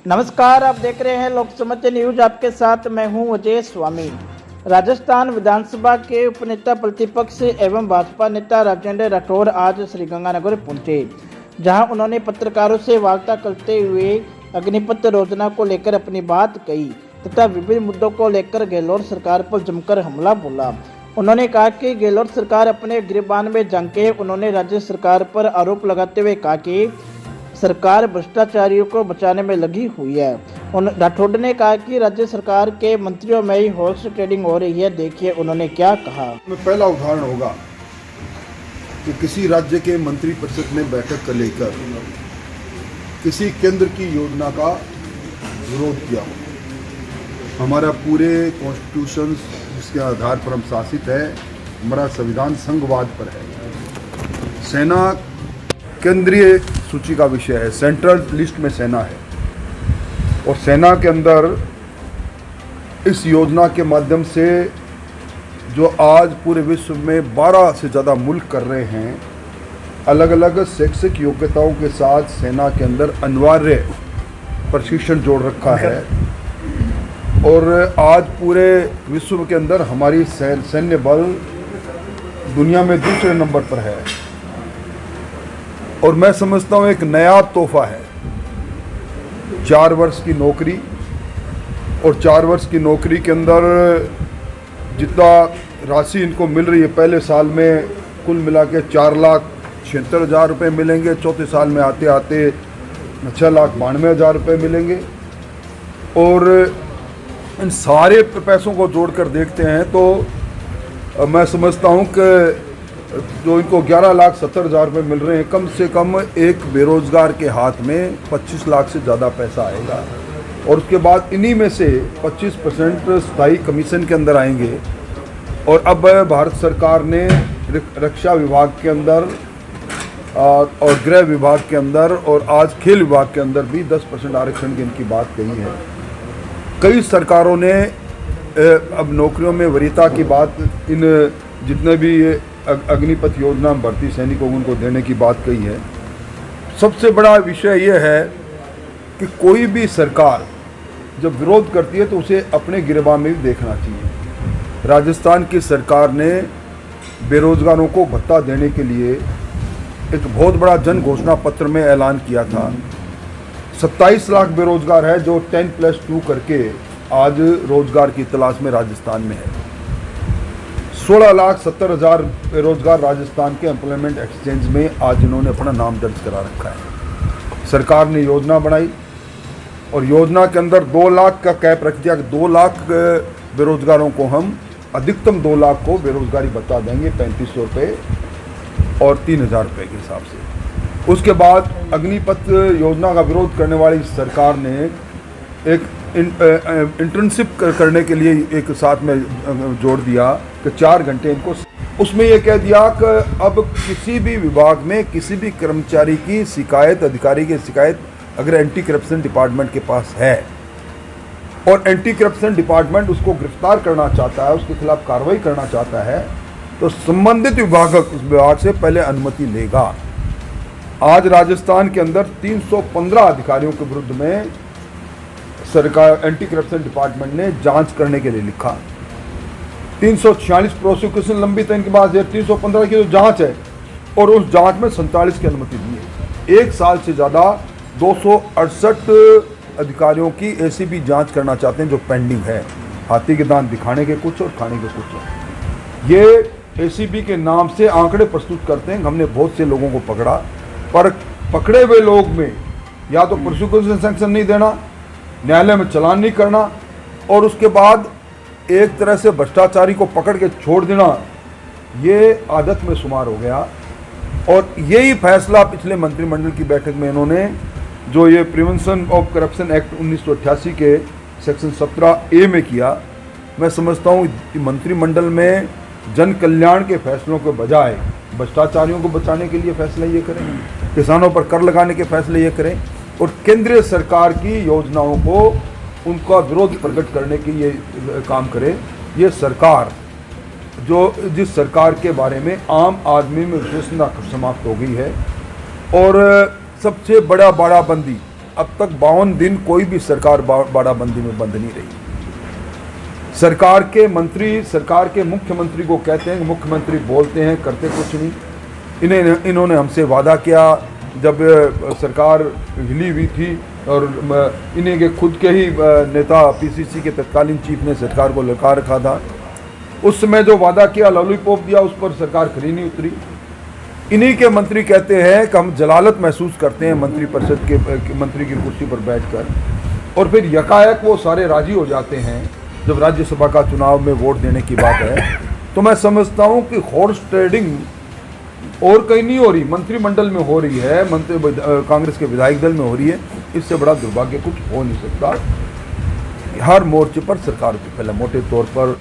नमस्कार, आप देख रहे हैं लोक समझ न्यूज। आपके साथ मैं हूं अजय स्वामी। राजस्थान विधानसभा के उपनेता प्रतिपक्ष एवं भाजपा नेता राजेंद्र राठौर आज श्रीगंगानगर पहुंचे, जहां उन्होंने पत्रकारों से वार्ता करते हुए अग्निपथ योजना को लेकर अपनी बात कही तथा विभिन्न मुद्दों को लेकर गहलोत सरकार पर जमकर हमला बोला। उन्होंने कहा कि गहलोत सरकार अपने गिरबान में झांके। उन्होंने राज्य सरकार पर आरोप लगाते हुए कहा कि सरकार भ्रष्टाचारियों को बचाने में लगी हुई है। राठौड़ ने कहा कि राज्य सरकार के मंत्रियों में ही हॉर्स ट्रेडिंग हो रही है। देखिए उन्होंने क्या कहा। पहला उदाहरण होगा कि किसी राज्य के मंत्रिपरिषद ने बैठक कर लेकर किसी केंद्र की योजना का विरोध किया हो। हमारा पूरे कॉन्स्टिट्यूशन जिसके आधार पर हम शासित है, हमारा संविधान संघवाद पर है। सेना केंद्रीय सूची का विषय है, सेंट्रल लिस्ट में सेना है और सेना के अंदर इस योजना के माध्यम से जो आज पूरे विश्व में 12 से ज़्यादा मुल्क कर रहे हैं, अलग अलग शैक्षिक योग्यताओं के साथ सेना के अंदर अनिवार्य प्रशिक्षण जोड़ रखा है और आज पूरे विश्व के अंदर हमारी सैन्य बल दुनिया में दूसरे नंबर पर है और मैं समझता हूँ एक नया तोहफा है। 4 वर्ष की नौकरी और 4 वर्ष की नौकरी के अंदर जितना राशि इनको मिल रही है, पहले साल में कुल मिला के 4,76,000 रुपये मिलेंगे, चौथे साल में आते आते 6,92,000 रुपये मिलेंगे और इन सारे पैसों को जोड़कर देखते हैं तो मैं समझता हूँ कि जो इनको 11,70,000 रुपये मिल रहे हैं, कम से कम एक बेरोजगार के हाथ में 25 लाख से ज़्यादा पैसा आएगा और उसके बाद इन्हीं में से 25% स्थायी कमीशन के अंदर आएंगे। और अब भारत सरकार ने रक्षा विभाग के अंदर और गृह विभाग के अंदर और आज खेल विभाग के अंदर भी 10% आरक्षण की इनकी बात कही है। कई सरकारों ने अब नौकरियों में वरीयता की बात, इन जितने भी अग्निपथ योजना भर्ती सैनिकों को उनको देने की बात कही है। सबसे बड़ा विषय यह है कि कोई भी सरकार जब विरोध करती है तो उसे अपने गिरबान में भी देखना चाहिए। राजस्थान की सरकार ने बेरोजगारों को भत्ता देने के लिए एक बहुत बड़ा जन घोषणा पत्र में ऐलान किया था। 27 लाख बेरोजगार है जो 10+2 करके आज रोजगार की तलाश में राजस्थान में है। 16,70,000 बेरोजगार राजस्थान के एम्प्लॉयमेंट एक्सचेंज में आज इन्होंने अपना नाम दर्ज करा रखा है। सरकार ने योजना बनाई और योजना के अंदर 2 लाख का कैप रख दिया कि 2 लाख बेरोजगारों को हम अधिकतम 2 लाख को बेरोजगारी भत्ता देंगे, 3500 रुपये और 3,000 रुपये के हिसाब से। उसके बाद अग्निपथ योजना का विरोध करने वाली सरकार ने एक इंटर्नशिप करने के लिए एक साथ में जोड़ दिया कि 4 घंटे इनको, उसमें यह कह दिया कि अब किसी भी विभाग में किसी भी कर्मचारी की शिकायत, अधिकारी की शिकायत अगर एंटी करप्शन डिपार्टमेंट के पास है और एंटी करप्शन डिपार्टमेंट उसको गिरफ्तार करना चाहता है, उसके खिलाफ कार्रवाई करना चाहता है, तो संबंधित विभाग से पहले अनुमति लेगा। आज राजस्थान के अंदर 315 अधिकारियों के विरुद्ध में सरकार एंटी करप्शन डिपार्टमेंट ने जांच करने के लिए लिखा। 346 प्रोसिक्यूशन लंबित है इनके पास, 315 की जो जांच है और उस जांच में 47 की अनुमति दी है। 1 साल से ज़्यादा 268 अधिकारियों की एसीबी जांच करना चाहते हैं जो पेंडिंग है। हाथी के दांत दिखाने के कुछ और खाने के कुछ है। ये एसीबी के नाम से आंकड़े प्रस्तुत करते हैं। हमने बहुत से लोगों को पकड़ा, पर पकड़े हुए लोग में या तो प्रोसिक्यूशन सैंक्शन नहीं देना, न्यायालय में चालान नहीं करना और उसके बाद एक तरह से भ्रष्टाचारी को पकड़ के छोड़ देना, ये आदत में शुमार हो गया। और यही फैसला पिछले मंत्रिमंडल की बैठक में इन्होंने, जो ये प्रिवेंशन ऑफ करप्शन एक्ट 1988 के सेक्शन 17A में किया। मैं समझता हूँ मंत्रिमंडल में जन कल्याण के फैसलों के बजाय भ्रष्टाचारियों को बचाने के लिए फैसले ये करें, किसानों पर कर लगाने के फैसले ये करें और केंद्रीय सरकार की योजनाओं को उनका विरोध प्रकट करने की ये काम करे। ये सरकार जिस सरकार के बारे में आम आदमी में विश्वसनीयता समाप्त हो गई है और सबसे बड़ा बाड़ाबंदी अब तक 52 दिन कोई भी सरकार बाड़ाबंदी में बंद नहीं रही। सरकार के मंत्री सरकार के मुख्यमंत्री को कहते हैं, मुख्यमंत्री बोलते हैं, करते कुछ नहीं। इन्होंने हमसे वादा किया जब सरकार हिली हुई थी और इन्हीं के खुद के ही नेता पीसीसी के तत्कालीन चीफ ने सरकार को ललकार रखा था। उस समय जो वादा किया, लॉलीपॉप दिया, उस पर सरकार खरी नहीं उतरी। इन्हीं के मंत्री कहते हैं कि हम जलालत महसूस करते हैं मंत्री परिषद के मंत्री की कुर्सी पर बैठकर, और फिर यकायक वो सारे राजी हो जाते हैं जब राज्यसभा का चुनाव में वोट देने की बात है। तो मैं समझता हूँ कि हॉर्स ट्रेडिंग और कहीं नहीं हो रही, मंत्रिमंडल में हो रही है, कांग्रेस के विधायक दल में हो रही है। इससे बड़ा दुर्भाग्य कुछ हो नहीं सकता। हर मोर्चे पर सरकार को पहले मोटे तौर पर